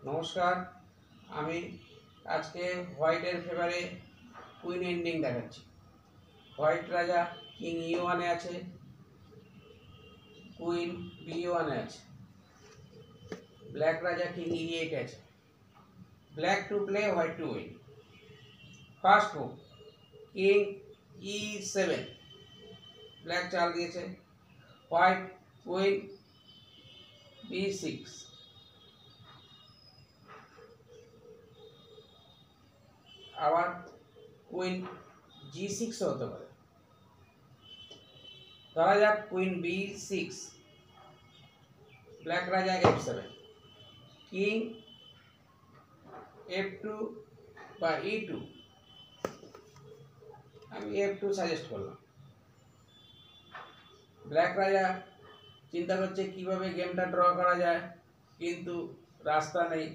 নমস্কার, আমি আজকে হোয়াইটের ফেভারে কুইন এন্ডিং দেখাচ্ছি। হোয়াইট রাজা কিং E1 এ আছে, কুইন B1 এ আছে, ব্ল্যাক রাজা কিং E8 এ আছে। Black to play, white to win. First move king E7, black চাল দিয়েছে। হোয়াইট কুইন B6, আবার কুইন G6 হতে পারে। ধরা যাক কুইন B6, ব্ল্যাক রাজা F7, কিং F2 বা E2, আমি F2 সাজেস্ট করলাম। ব্ল্যাক রাজা চিন্তা করছে কিভাবে গেমটা ড্র করা যায়, কিন্তু রাস্তা নেই।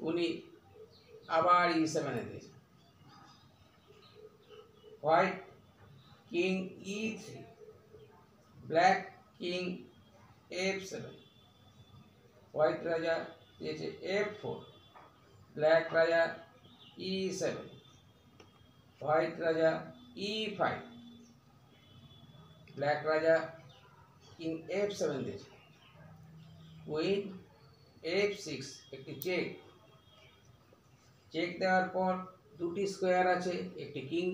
উনি আবার E7 এ দিয়েছে। White king E3, black king F7, white রাজা দিয়েছে F4, ব্ল্যাক রাজা E7, হোয়াইট রাজা E5, ব্ল্যাক রাজা কিং F7 দিয়েছে। কুইন F6, একটি চেক। চেক দেওয়ার পর দুটি স্কোয়ার আছে, একটি কিং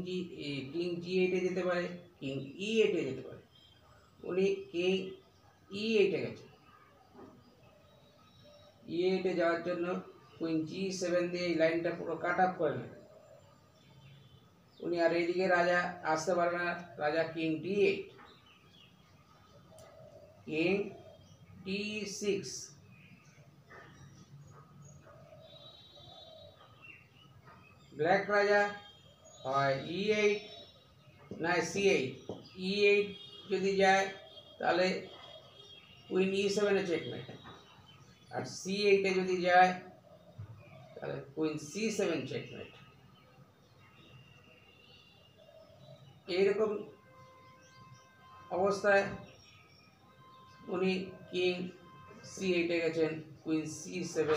G8 এ যেতে পারে, কিং E8 এ যেতে পারে। উনি কিং E8 এ গেছে। E8 এ যাওয়ার জন্য কুইন G7 দিয়ে এই লাইনটা পুরো কাট আপ করে নেবে। উনি আর এইদিকে রাজা আসতে পারবে না। রাজা king D8, king D6, black রাজা হয় E8 না C8। E8 যদি যায় তাহলে কুইন E7 এ চেকমেট, আর C8 এ যদি যায় তাহলে কুইন C7 চেকমেট। এইরকম অবস্থায় উনি কিং C8 এ গেছেন, কুইন C7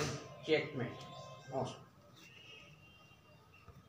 চেকমেট। নমস্কার।